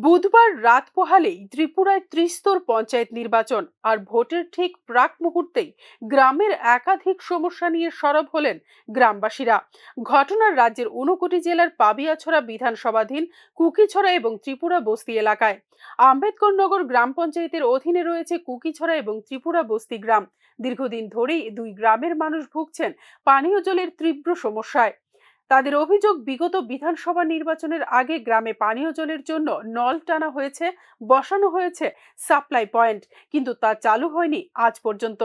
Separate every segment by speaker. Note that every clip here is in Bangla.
Speaker 1: বুধবার রাত পোহালেই ত্রিপুরায় ত্রিস্তর পঞ্চায়েত নির্বাচন আর ভোটের ঠিক প্রাক মুহূর্তেই গ্রামের একাধিক সমস্যা নিয়ে সরব হলেন গ্রামবাসীরা। ঘটনার রাজ্যের 59 জেলার পাবিয়াছড়া বিধানসভাধীন কুকিছড়া এবং ত্রিপুরা বস্তি এলাকায়। আম্বেদকর নগর গ্রাম পঞ্চায়েতের অধীনে রয়েছে কুকিছড়া এবং ত্রিপুরা বস্তি গ্রাম। দীর্ঘদিন ধরেই দুই গ্রামের মানুষ ভুগছেন পানীয় জলের তীব্র সমস্যায়। তাদের অভিযোগ, বিগত বিধানসভা নির্বাচনের আগে গ্রামে পানীয় জলের জন্য নল টানা হয়েছে, বসানো হয়েছে সাপ্লাই পয়েন্ট, কিন্তু তা চালু হয়নি আজ পর্যন্ত।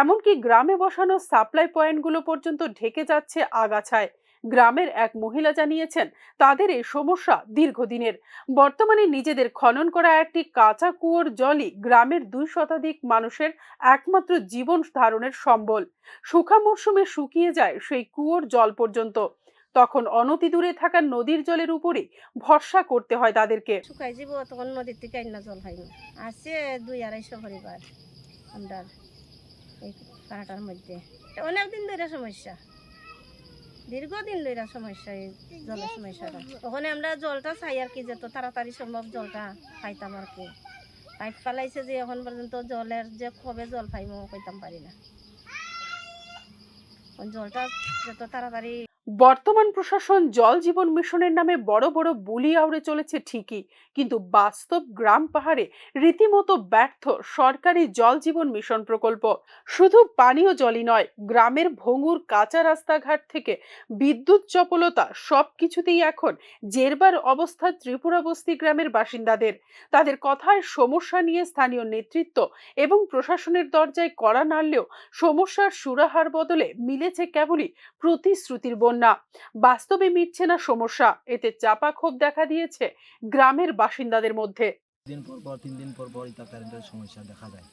Speaker 1: এমনকি গ্রামে বসানো সাপ্লাই পয়েন্টগুলো পর্যন্ত ঢেকে যাচ্ছে আগাছায়। গ্রামের এক মহিলা জানিয়েছেন, তাদের এই সমস্যা দীর্ঘদিনের। বর্তমানে নিজেদের খনন করা একটি কাঁচা কুয়োর জলই গ্রামের 2 শতাধিক মানুষের একমাত্র জীবন ধারণের সম্বল। শুখা মরশুমে শুকিয়ে যায় সেই কুয়োর জল পর্যন্ত। তখন অনতি দূরে থাকা নদীর জলের উপরে ভরসা করতে হয় তাদেরকে।
Speaker 2: শুকাই যাব তখন নদীর থেকে আইনা জল খাইব। আছে 2-250 পরিবার আমরা এই পাহাড়টার মধ্যে। অনেক দিন ধরে সমস্যা, দীর্ঘদিন ধরে সমস্যা, এই জলের সমস্যাটা। ওখানে আমরা জলটা চাই আর কি, যত তাড়াতাড়ি সম্ভব জলটা পাইতাম আর কি। পাইপ পালাইছে যে এখন পর্যন্ত জলের যে কবে জল পাইব কইতাম পারি না। জলটা যত তাড়াতাড়ি।
Speaker 1: বর্তমান প্রশাসন জল জীবন মিশনের নামে বড় বড় বুলি আউড়ে চলেছে ঠিকই, কিন্তু বাস্তব গ্রাম পাহাড়ে রীতিমতো ব্যর্থ সরকারি জল জীবন মিশন প্রকল্প। শুধু পানীয় জলই নয়, গ্রামের ভঙ্গুর কাঁচা রাস্তাঘাট থেকে বিদ্যুৎ চপলতা সবকিছুতেই এখন জেরবার অবস্থা ত্রিপুরা বস্তি গ্রামের বাসিন্দাদের। তাদের কথায় সমস্যা নিয়ে স্থানীয় নেতৃত্ব এবং প্রশাসনের দরজায় কড়া নাড়লেও সমস্যার সুরাহার বদলে মিলেছে কেবলই প্রতিশ্রুতির বন্যা। বাস্তবে মিটছে না সমস্যা। এতে চাপা ক্ষোভ দেখা দিয়েছে গ্রামের বাসিন্দাদের মধ্যে।
Speaker 3: 3 দিন পর এটা কারেন্টের সমস্যা দেখা যায়।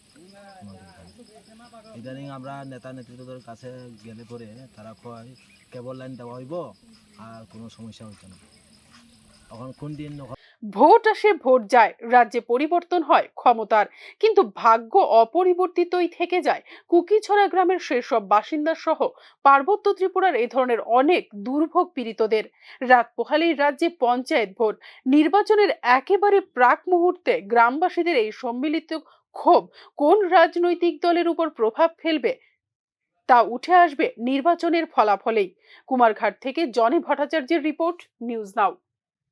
Speaker 3: ইদানিং আমরা নেতা নেতৃত্বের কাছে গেলে পরে তারা কয় কেবল লাইন দেওয়া হইব আর কোনো সমস্যা হচ্ছে না। এখন কোন দিন
Speaker 1: ভোট আসে ভোট যায়, রাজ্যে পরিবর্তন হয় ক্ষমতার, কিন্তু ভাগ্য অপরিবর্তিতই থেকে যায় কুকিছড়া গ্রামের সেসব বাসিন্দা সহ পার্বত্য ত্রিপুরার এই ধরনের অনেক দুর্ভোগ পীড়িতদের। রাত পোহালেই রাজ্যে পঞ্চায়েত ভোট, নির্বাচনের একেবারে প্রাক মুহূর্তে গ্রামবাসীদের এই সম্মিলিত ক্ষোভ কোন রাজনৈতিক দলের উপর প্রভাব ফেলবে তা উঠে আসবে নির্বাচনের ফলাফলেই। কুমারঘাট থেকে জনি ভট্টাচার্যের রিপোর্ট, নিউজ নাও।